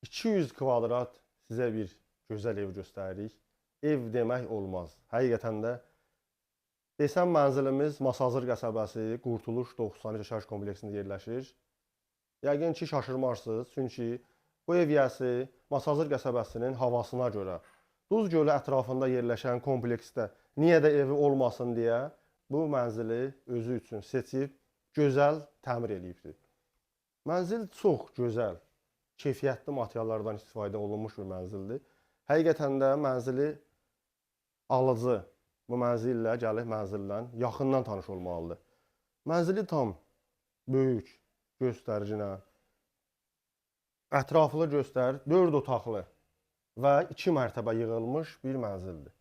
200 kvadrat sizə bir gözəl ev göstəririk. Ev demək olmaz. Həqiqətən də desəm mənzilimiz Masazır qəsəbəsi, Qurtuluş 90 yaşayış kompleksində yerləşir. Yəqin ki, şaşırmarsınız, çünki bu ev yəsi Masazır qəsəbəsinin havasına görə Duz gölü ətrafında yerləşən kompleksdə niyə də evi olmasın deyə bu mənzili özü üçün seçib gözəl təmir edibdir. Mənzil çox gözəl, keyfiyyətli materiallardan istifadə olunmuş bir mənzildir. Həqiqətən də mənzili alıcı bu mənzillə gəlib mənzillə yaxından tanış olmalıdır. Mənzili tam böyük, göstəricinə, ətraflı göstər, 4 otaqlı və 2 mərtəbə yığılmış bir mənzildir.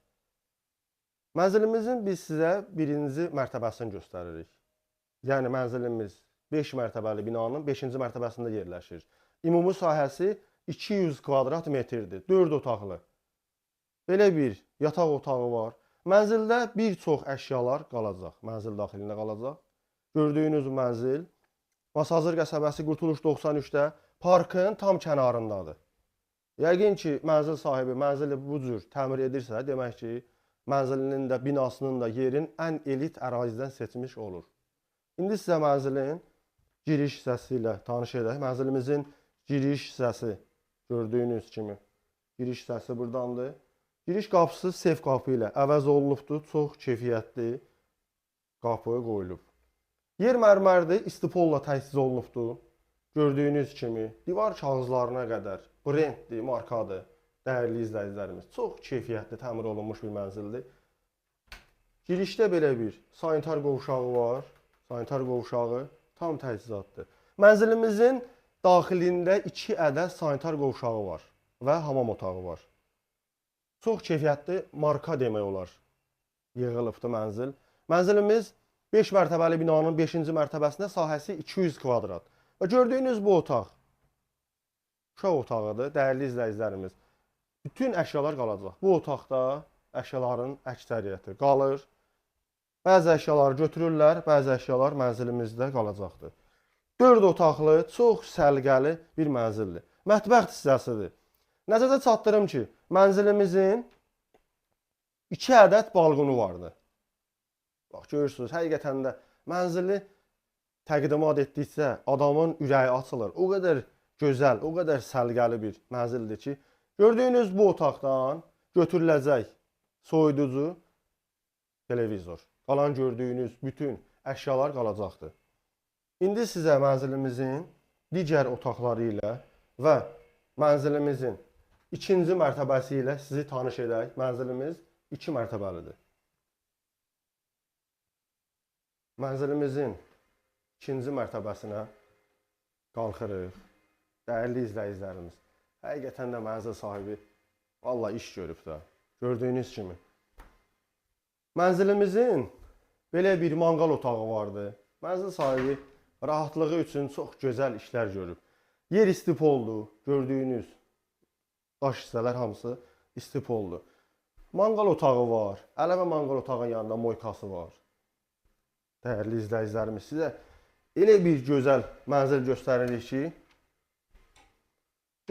Mənzilimizin biz sizə birinci mərtəbəsini göstəririk. Yəni mənzilimiz 5 mərtəbəli binanın 5-ci mərtəbəsində yerləşir. Ümumi sahəsi 200 kvadrat metrdir, 4 otaqlı. Belə bir yataq otağı var. Mənzildə bir çox əşyalar qalacaq, mənzil daxilində qalacaq. Gördüyünüz mənzil Masazır qəsəbəsi Qurtuluş 93-də parkın tam kənarındadır. Yəqin ki, mənzil sahibi mənzili bu cür təmir edirsə, demək ki, mənzilinin də, binasının da yerin ən elit ərazidən seçmiş olur. İndi sizə mənzilin giriş hissəsi ilə tanış edək. Mənzilimizin giriş hissəsi gördüyünüz kimi giriş hissəsi burdandır. Giriş qapısı sef qapı ilə əvəz olunubdur. Çox keyfiyyətli qapı qoyulub. Yer mərmərdir, istipolla təchiz olunubdur. Gördüyünüz kimi divar kağızlarına qədər brenddir, markadır. Dəyərli izləyicilərimiz, çox keyfiyyətli təmir olunmuş bir mənzildir. Girişdə belə bir sanitar qovşağı var. Sanitar qovşağı tam təchizatdır. Mənzilimizin daxilində 2 ədəd sanitar qovşağı var və hamam otağı var. Çox keyfiyyətli marka demək olar. Yığılıbdır mənzil. Mənzilimiz 5 mərtəbəli binanın 5-ci mərtəbəsində sahəsi 200 kvadrat. Və gördüyünüz bu otaq uşaq otağıdır, dəyərli izləyicilərimiz. Bütün əşyalar qalacaq. Bu otaqda əşyaların əksəriyyəti qalır. Bəzi əşyaları götürürlər, bəzi əşyalar mənzilimizdə qalacaqdır. 4 otaqlı, çox səliqəli bir mənzildir. Mətbəx hissəsidir. Nəzərdə çatdırım ki, mənzilimizin 2 ədəd balqonu vardı. Bax, görürsünüz, həqiqətən də mənzili təqdimat etdikcə adamın ürəyi açılır. O qədər gözəl, o qədər səliqəli bir mənzildir ki, gördüyünüz bu otaqdan götürüləcək soyuducu, televizor. Qalan gördüyünüz bütün əşyalar qalacaqdır. İndi sizə mənzilimizin digər otaqları ilə və mənzilimizin 2-ci mərtəbəsi ilə sizi tanış edək. Mənzilimiz 2 mərtəbəlidir. Mənzilimizin 2-ci mərtəbəsinə qalxırıq. Dəyərli izləyicilərimiz, həqiqətən də mənzil sahibi vallahi iş görüb də. Gördüyünüz kimi. Mənzilimizin belə bir manqal otağı vardı. Mənzil sahibi rahatlığı üçün çox gözəl işlər görüb. Yer istipoldur. Gördüyünüz daş hissələr hamısı istipoldur. Manqal otağı var. Əlavə manqal otağının yanında moykası var. Dəyərli izləyicilərimiz, sizə elə bir gözəl mənzil göstəririk ki,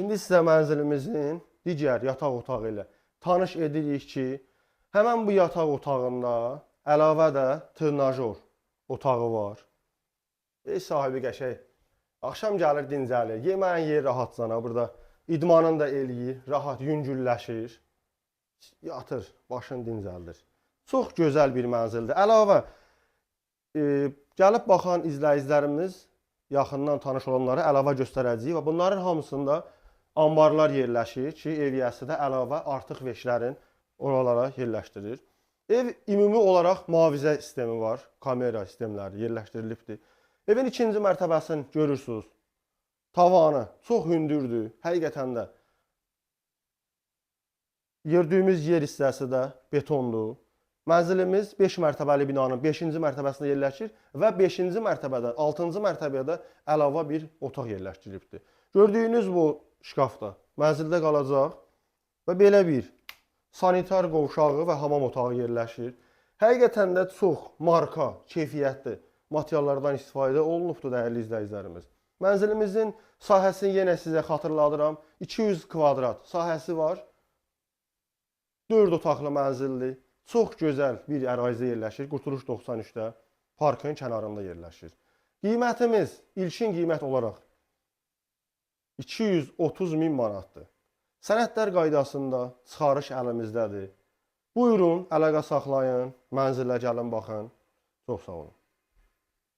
İndi sizə mənzilimizin digər yataq otağı ilə tanış edirik ki, həmən bu yataq otağında əlavə də tırnajor otağı var. Ev sahibi qəşəng axşam gəlir dincəlir, yeməyin yeri rahatcana, burada idmanını da eləyir, rahat yüngülləşir, yatır, başını dincəldir. Çox gözəl bir mənzildir. Əlavə gəlib baxan izləyicilərimiz yaxından tanış olanlara əlavə göstərəcəyik və bunların hamısında ambarlar yerləşir ki, ev yəsi də əlavə artıq veşlərin oralara yerləşdirir. Ev ümumi olaraq mühafizə sistemi var, kamera sistemləri yerləşdirilibdir. Evin 2-ci mərtəbəsini görürsünüz. Tavanı çox hündürdür, həqiqətən də. Gördüyümüz yer hissəsi də betondur. Mənzilimiz 5 mərtəbəli binanın 5-ci mərtəbəsində yerləşir və 5-ci mərtəbədən 6-cı mərtəbədə əlavə bir otaq yerləşdirilibdir. Gördüyünüz bu şkaf da mənzildə qalacaq və belə bir sanitar qovşağı və hamam otağı yerləşir. Həqiqətən də çox marka, keyfiyyətli materiallardan istifadə olunubdur, dəyərli izləyicilərimiz. Mənzilimizin sahəsini yenə sizə xatırladıram. 200 kvadrat sahəsi var. 4 otaqlı mənzildir. Çox gözəl bir ərazidə yerləşir. Qurtuluş 93-də parkın kənarında yerləşir. Qiymətimiz ilkin qiymət olaraq 230 min manatdır. Sənədlər qaydasında çıxarış əlimizdədir. Buyurun, əlaqə saxlayın, mənzilə gəlin baxın. Çox sağ olun.